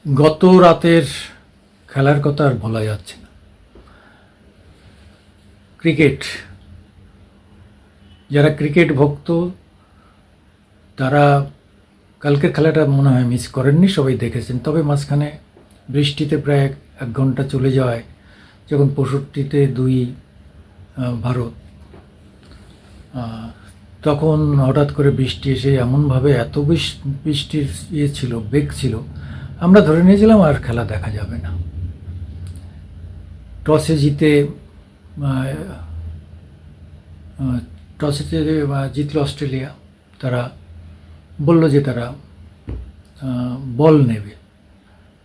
গত রাতের খেলার কথা আর বলা যাচ্ছে না। ক্রিকেট, যারা ক্রিকেট ভক্ত তারা কালকের খেলাটা মনে হয় মিস করেননি, সবাই দেখেছেন। তবে মাঝখানে বৃষ্টিতে প্রায় এক ঘন্টা চলে যাওয়ায়, যখন 65-2 ভারত, তখন হঠাৎ করে বৃষ্টি এসে এমনভাবে এত বৃষ্টির ছিল, বেগ ছিল, আমরা ধরে নিয়েছিলাম আর খেলা দেখা যাবে না। টসে জিতে টসে জিতল অস্ট্রেলিয়া। তারা বলল যে তারা বল নেবে,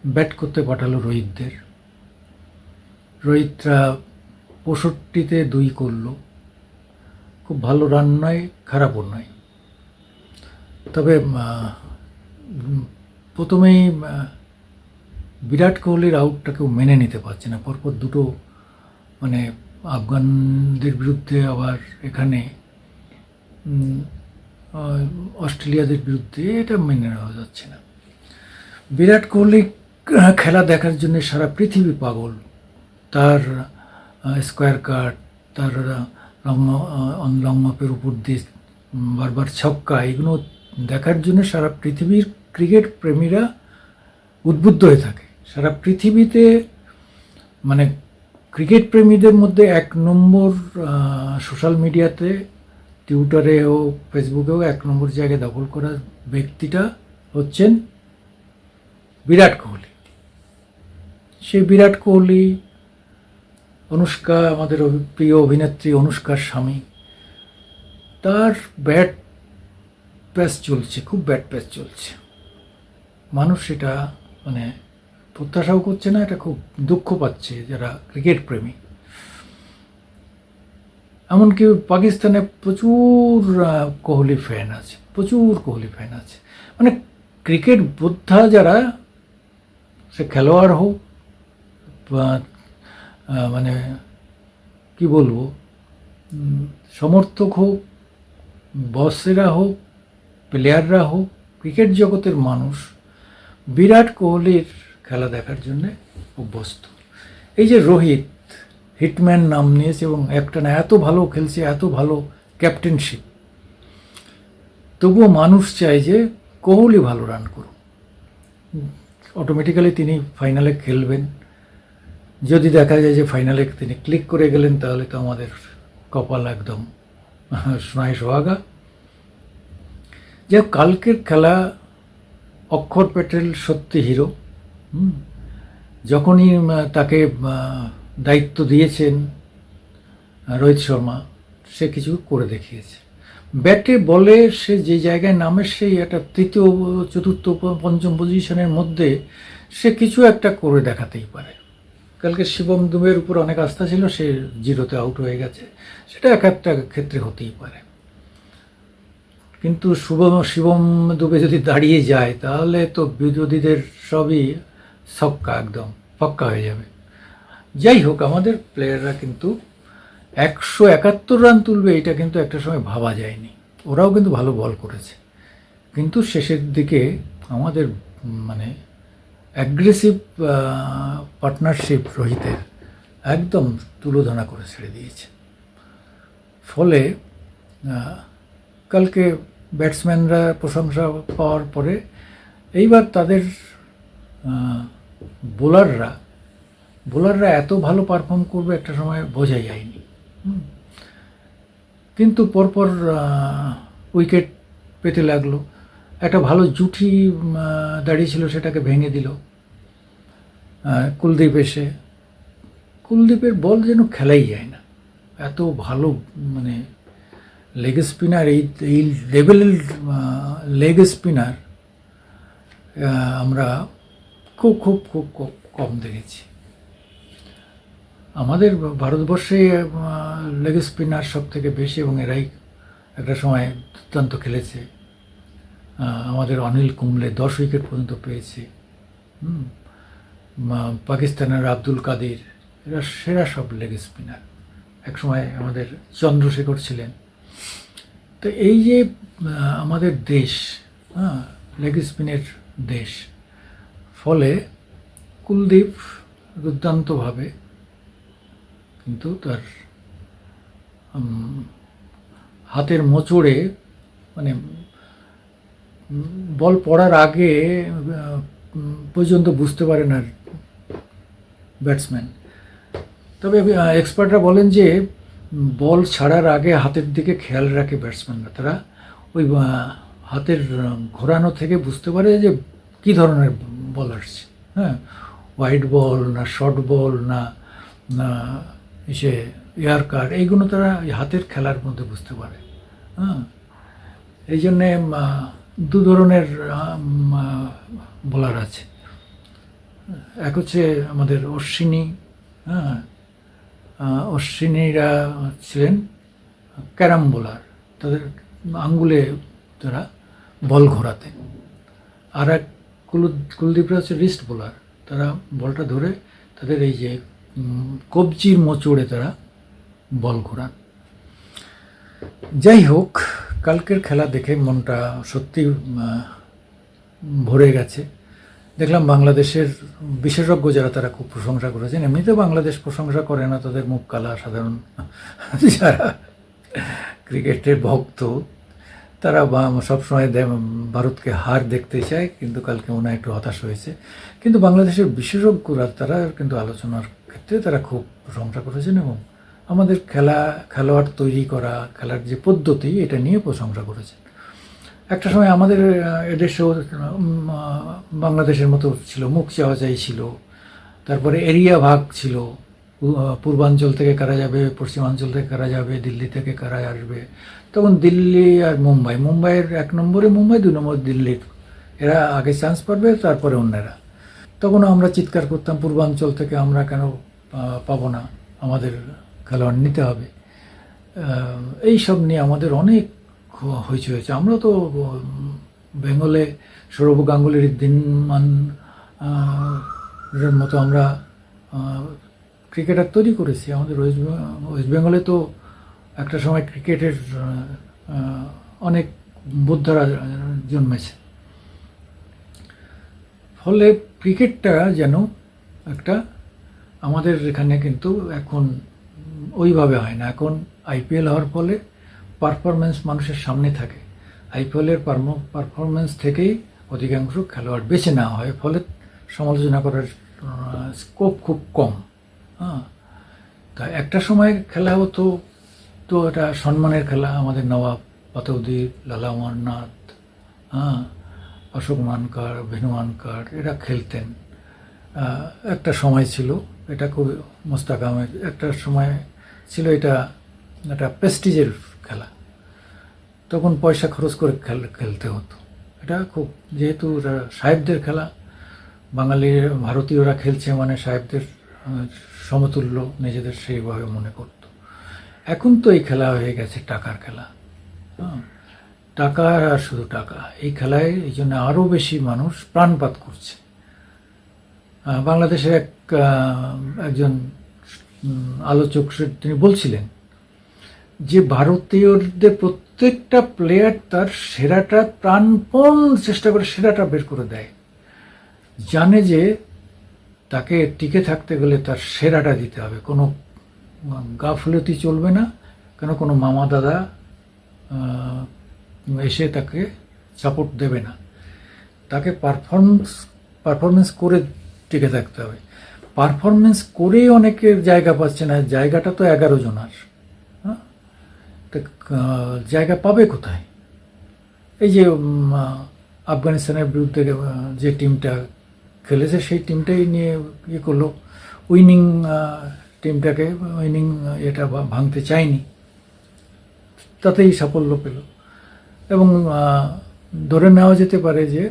ব্যাট করতে পাঠালো রোহিতদের। রোহিতরা 65-2 করলো। খুব ভালো রান নয়, খারাপও নয়। তবে প্রথমেই বিরাট কোহলির আউটটা কেউ মেনে নিতে পারছে না। পরপর দুটো মানে আফগানদের বিরুদ্ধে, আবার এখানে অস্ট্রেলিয়াদের বিরুদ্ধে, এটা মেনে নেওয়া যাচ্ছে না। বিরাট কোহলি খেলা দেখার জন্য সারা পৃথিবী পাগল। তার স্কোয়ার কাট, তার লং অফের উপর দিয়ে বারবার ছক্কা, এগুলো দেখার জন্য সারা পৃথিবীর ক্রিকেট প্রেমীরা উদ্বুদ্ধ হয়ে থাকে। সারা পৃথিবীতে মানে ক্রিকেট প্রেমীদের মধ্যে 1 নম্বর সোশ্যাল মিডিয়াতে, টুইটারে হোক, ফেসবুকেও 1 নম্বর জায়গায় দখল করার ব্যক্তিটা হচ্ছেন বিরাট কোহলি। সেই বিরাট কোহলি, অনুষ্কা, আমাদের প্রিয় অভিনেত্রী অনুষ্কার স্বামী, তার ব্যাড প্যাচ চলছে, খুব ব্যাড প্যাচ চলছে। মানুষ সেটা মানে প্রত্যাশাও করছে না, এটা খুব দুঃখ পাচ্ছে যারা ক্রিকেট প্রেমী। এমনকি পাকিস্তানে প্রচুর কোহলি ফ্যান আছে, প্রচুর কোহলি ফ্যান আছে। মানে ক্রিকেট বোদ্ধা যারা, সে খেলোয়াড় হোক বা মানে কি বলবো, সমর্থক হোক, বসেরা হোক, প্লেয়াররা হোক, ক্রিকেট জগতের মানুষ বিরাট কোহলির খেলা দেখার জন্যে অভ্যস্ত। এই যে রোহিত হিটম্যান নাম নিয়েছে এবং একটানা এত ভালো খেলছে, এত ভালো ক্যাপ্টেনশিপ, তবুও মানুষ চায় যে কোহলি ভালো রান করুক। অটোমেটিক্যালি তিনি ফাইনালে খেলবেন। যদি দেখা যায় যে ফাইনালে তিনি ক্লিক করে গেলেন, তাহলে তো আমাদের কপাল একদম সোনায় সোহাগা। যে কালকের খেলা, অক্ষর প্যাটেল সত্যি হিরো। যখনই তাকে দায়িত্ব দিয়েছেন রোহিত শর্মা, সে কিছু করে দেখিয়েছে। ব্যাটে বলে সে যে জায়গায় নামে, সেই একটা তৃতীয়, চতুর্থ, পঞ্চম পজিশনের মধ্যে সে কিছু একটা করে দেখাতেই পারে। কালকে শিবম দুবের উপর অনেক আস্থা ছিল, সে 0-তে আউট হয়ে গেছে, সেটা এক একটা ক্ষেত্রে হতেই পারে। কিন্তু শিবম দুবে যদি দাঁড়িয়ে যায়, তাহলে তো বিরোধীদের সবই ছক্কা, একদম পক্কা হয়ে যাবে। যাই হোক, আমাদের প্লেয়াররা কিন্তু 171 রান তুলবে, এটা কিন্তু একটা সময় ভাবা যায়নি। ওরাও কিন্তু ভালো বল করেছে, কিন্তু শেষের দিকে আমাদের মানে অ্যাগ্রেসিভ পার্টনারশিপ রোহিতের একদম তুলোধনা করে ছেড়ে দিয়েছে। ফলে কালকে ব্যাটসম্যানরা প্রশংসা পাওয়ার পরে এইবার তাদের বোলাররা এত ভালো পারফর্ম করবে একটা সময় বোঝাই যায়নি। কিন্তু পরপর উইকেট পেতে লাগলো। একটা ভালো জুটি দাঁড়িয়েছিল, সেটাকে ভেঙে দিল কুলদীপ এসে। কুলদীপের বল যেন খেলাই যায় না, এত ভালো মানে লেগ স্পিনার, এই লেভেলের লেগ স্পিনার আমরা খুব খুব খুব কম দেখেছি। আমাদের ভারতবর্ষে লেগ স্পিনার সব থেকে বেশি, এবং এরাই একটা সময় দুর্দান্ত খেলেছে। আমাদের অনিল কুম্বলে 10 উইকেট পর্যন্ত পেয়েছে। পাকিস্তানের আব্দুল কাদির, এরা সেরা সব লেগ স্পিনার। একসময় আমাদের চন্দ্রশেখর ছিলেন। তো এই যে আমাদের দেশ লেগ স্পিনের দেশ, ফলে কুলদীপ দুর্দান্তভাবে কিন্তু তার হাতের মোচড়ে মানে বল পড়ার আগে পর্যন্ত বুঝতে পারে না ব্যাটসম্যান। তবে এক্সপার্টরা বলেন যে বল ছাড়ার আগে হাতের দিকে খেয়াল রাখে ব্যাটসম্যানরা, তারা ওই হাতের ঘোরানো থেকে বুঝতে পারে যে কী ধরনের বল আসছে, হ্যাঁ, ওয়াইড বল না শর্ট বল না না এসে এয়ার কাট, এইগুলো তারা হাতের খেলার মধ্যে বুঝতে পারে। হ্যাঁ, এই জন্যে দু ধরনের বোলার আছে। এক হচ্ছে আমাদের অশ্বিনী, হ্যাঁ, অশ্বিনীরা ছিলেন ক্যারাম বোলার, তাদের আঙ্গুলে তারা বল ঘোরাতেন। আর এক কুলদীপরা হচ্ছে রিস্ট বোলার, তারা বলটা ধরে তাদের এই যে কবজির মোচড়ে তারা বল ঘোরান। যাই হোক, কালকের খেলা দেখে মনটা সত্যি ভরে গেছে। দেখলাম বাংলাদেশের বিশেষজ্ঞ যারা তারা খুব প্রশংসা করেছেন। এমনিতে বাংলাদেশ প্রশংসা করে না, তাদের মুখ কালা। সাধারণ যারা ক্রিকেটের ভক্ত তারা সবসময় ভারতকে হার দেখতে চায়, কিন্তু কালকে মনে হয় একটু হতাশ হয়েছে। কিন্তু বাংলাদেশের বিশেষজ্ঞরা তারা কিন্তু আলোচনার ক্ষেত্রে তারা খুব প্রশংসা করেছেন এবং আমাদের খেলোয়াড় তৈরি করা, খেলার যে পদ্ধতি, এটা নিয়ে প্রশংসা করেছেন। একটা সময় আমাদের এদেশেও বাংলাদেশের মতো ছিল, মুখ চাওয়াচাই ছিল, তারপরে এরিয়া ভাগ ছিল, পূর্বাঞ্চল থেকে কারা যাবে, পশ্চিমাঞ্চল থেকে কারা যাবে, দিল্লি থেকে কারা আসবে। তখন দিল্লি আর মুম্বাইয়ের 1 নম্বরে মুম্বাই, 2 নম্বর দিল্লির, এরা আগে চান্স পাবে, তারপরে অন্যরা। তখন আমরা চিৎকার করতাম পূর্বাঞ্চল থেকে আমরা কেন পাবো না, আমাদের খেলোয়াড় নিতে হবে। এই সব নিয়ে আমাদের অনেক হয়েছে। আমরা তো বেঙ্গলে সৌরভ গাঙ্গুলির দিনমান মতো আমরা ক্রিকেটার তৈরি করেছি। আমাদের ওয়েস্ট বেঙ্গলে তো একটা সময় ক্রিকেটের অনেক বোদ্ধারা জন্মেছে। ফলে ক্রিকেটটা যেন একটা আমাদের এখানে কিন্তু এখন ওইভাবে হয় না। এখন আইপিএল হওয়ার ফলে পারফরমেন্স মানুষের সামনে থাকে। আইপিএলের পারফরমেন্স থেকেই অধিকাংশ খেলোয়াড় বেছে নেওয়া হয়, ফলে সমালোচনা করার স্কোপ খুব কম। হ্যাঁ, তা একটা সময় খেলা হতো তো এটা সম্মানের খেলা। আমাদের নবাব পাতৌদি, লালা অমরনাথ, হ্যাঁ, অশোক মানকার, ভেনু মানকার, এরা খেলতেন। একটা সময় ছিল এটা খুব, মোস্তাক আহমেদ, একটা সময় ছিল এটা একটা প্রেস্টিজের খেলা। তখন পয়সা খরচ করে খেলতে হতো। এটা খুব, যেহেতু এটা সাহেবদের খেলা, বাঙালির ভারতীয়রা খেলছে মানে সাহেবদের সমতুল্য নিজেদের সেইভাবে মনে করত। এখন তো এই খেলা হয়ে গেছে টাকার খেলা। হ্যাঁ, টাকা আর শুধু টাকা। এই খেলায় এই জন্য আরও বেশি মানুষ প্রাণপাত করছে। বাংলাদেশের একজন আলোচক তিনি বলছিলেন যে ভারতীয়দের প্রত্যেকটা প্লেয়ার তার সেরাটা প্রাণপণ চেষ্টা করে সেরাটা বের করে দেয়, জানে যে তাকে টিকে থাকতে গেলে তার সেরাটা দিতে হবে, কোনো গাফলতি চলবে না, কেন কোনো মামা দাদা এসে তাকে সাপোর্ট দেবে না, তাকে পারফরমেন্স করে টিকে থাকতে হবে। পারফরমেন্স করেই অনেকের জায়গা পাচ্ছে না, জায়গাটা তো 11 জনার। হ্যাঁ, জায়গা পাবে কোথায়? এই যে আফগানিস্তানের বিরুদ্ধে যে টিমটা খেলেছে সেই টিমটাই নিয়ে ইয়ে করলো, উইনিং টিমটাকে, উইনিং এটা ভাঙতে চায়নি, তাতেই সাফল্য পেল। এবং ধরে নেওয়া যেতে পারে যে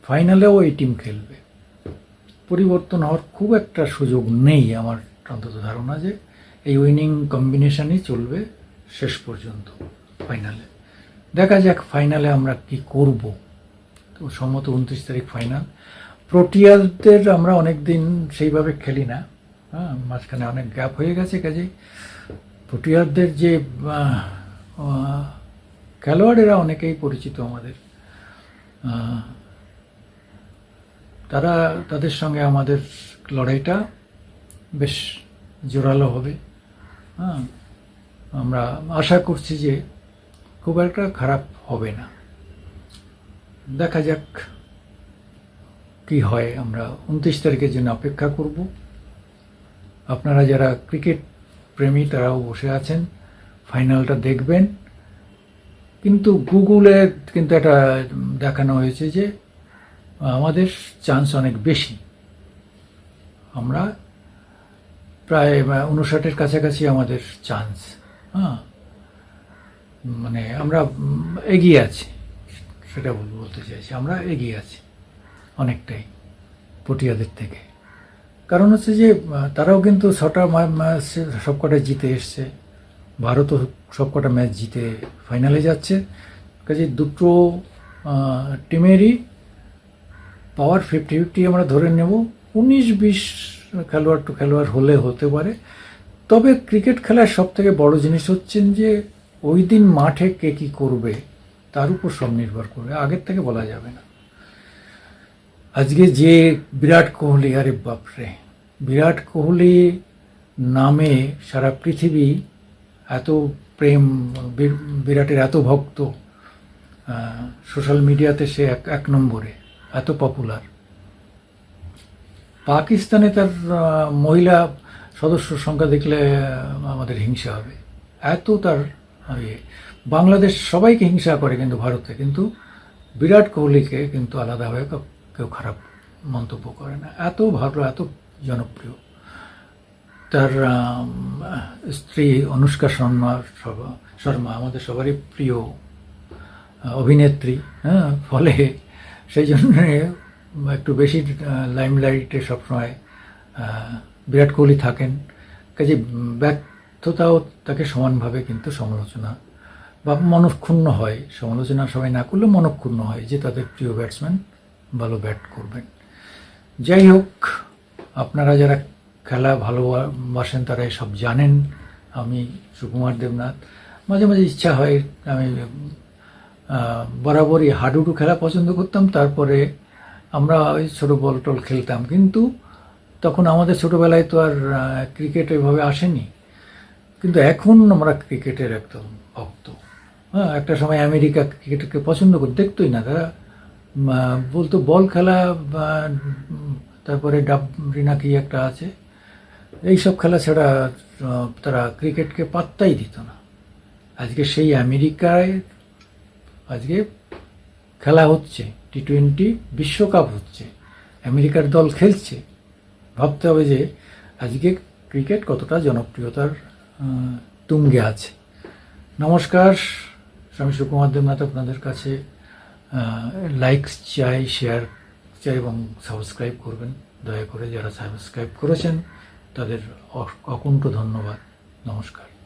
ফাইনালেও এই টিম খেলবে। পরিবর্তন হওয়ার খুব একটা সুযোগ নেই আমার অন্তত ধারণা, যে এই উইনিং কম্বিনেশনই চলবে শেষ পর্যন্ত ফাইনালে। দেখা যাক ফাইনালে আমরা কি করব। তো সম্ভবত 29 তারিখ ফাইনাল। প্রোটিয়াদের আমরা অনেক দিন সেইভাবে খেলি না, হ্যাঁ, মাঝখানে অনেক গ্যাপ হয়ে গেছে। কাজেই প্রোটিয়াদের যে খেলোয়াড়েরা অনেকেই পরিচিত আমাদের। তাদের সঙ্গে আমাদের লড়াইটা বেশ জোরালো হবে। হ্যাঁ, আমরা আশা করছি যে খুব একটা খারাপ হবে না। দেখা যাক কি হয়। আমরা 29 তারিখের জন্য অপেক্ষা করব। আপনারা যারা ক্রিকেট প্রেমী তারাও বসে আছেন, ফাইনালটা দেখবেন। কিন্তু গুগলে কিন্তু এটা দেখানো হয়েছে যে আমাদের চান্স অনেক বেশি। আমরা প্রায় 59-এর কাছাকাছি আমাদের চান্স। হ্যাঁ, মানে আমরা এগিয়ে আছি, সেটা বলতে চাইছি। আমরা এগিয়ে আছি অনেকটাই পটিয়াদের থেকে। কারণ হচ্ছে যে তারাও কিন্তু 6টা ম্যাচ সবকটা জিতে এসছে, ভারতও সবকটা ম্যাচ জিতে ফাইনালে যাচ্ছে। কাজে দুটো টিমেরই পাওয়ার 50-50 আমরা ধরে নেব। 19-20 খেলোয়াড় হলে হতে পারে। তবে ক্রিকেট খেলার সব থেকে বড় জিনিস হচ্ছেন যে ওই দিন মাঠে কে কী করবে তার উপর সব নির্ভর করবে, আগের থেকে বলা যাবে না। আজকে যে বিরাট কোহলি, আরে বাপরে, বিরাট কোহলি নামে সারা পৃথিবী এত প্রেম, বিরাটের এত ভক্ত, সোশ্যাল মিডিয়াতে সে এক নম্বরে, এত পপুলার। পাকিস্তানে তার মহিলা সদস্য সংখ্যা দেখলে আমাদের হিংসা হবে, এত তার ইয়ে। বাংলাদেশ সবাইকে হিংসা করে কিন্তু ভারতে, কিন্তু বিরাট কোহলিকে কিন্তু আলাদাভাবে কেউ খারাপ মন্তব্য করে না। এত ভালো, এত জনপ্রিয়। তার স্ত্রী অনুষ্কা শর্মা আমাদের সবারই প্রিয় অভিনেত্রী। হ্যাঁ, ফলে সেই জন্য একটু বেশি লাইমলাইটে সবসময় বিরাট কোহলি থাকেন। কাজে ব্যর্থতাও তাকে সমানভাবে কিন্তু সমালোচনা বা মনক্ষুণ্ণ হয়। সমালোচনা সবাই না করলে মনক্ষুণ্ণ হয় যে তাদের প্রিয় ব্যাটসম্যান ভালো ব্যাট করবেন। যাই হোক, আপনারা যারা খেলা ভালোবাসেন তারা সব জানেন। আমি সুকুমার দেবনাথ। মাঝে মাঝে ইচ্ছা হয়, আমি বরাবরই হাডুডু খেলা পছন্দ করতাম। তারপরে আমরা ওই ছোটো বল টল খেলতাম, কিন্তু তখন আমাদের ছোটোবেলায় তো আর ক্রিকেট এভাবে আসেনি। কিন্তু এখন আমরা ক্রিকেটের একদম ভক্ত। হ্যাঁ, একটা সময় আমেরিকা ক্রিকেটকে পছন্দ করে দেখতোই না, তারা বলতো বল খেলা, তারপরে ডাবরিনা কি একটা আছে, এইসব খেলা ছাড়া তারা ক্রিকেটকে পাত্তাই দিত না। আজকে সেই আমেরিকায় আজকে খেলা হচ্ছে, টি-20 বিশ্বকাপ হচ্ছে, আমেরিকার দল খেলছে। ভাবতে হবে যে আজকে ক্রিকেট কতটা জনপ্রিয়তার তুঙ্গে আছে। নমস্কার, আমি সুকুমার দেবনাথ আপনাদের কাছে লাইক চাই, শেয়ার চাই এবং সাবস্ক্রাইব করবেন দয়া করে। যারা সাবস্ক্রাইব করেছেন তাদের অকুণ্ঠ ধন্যবাদ। নমস্কার।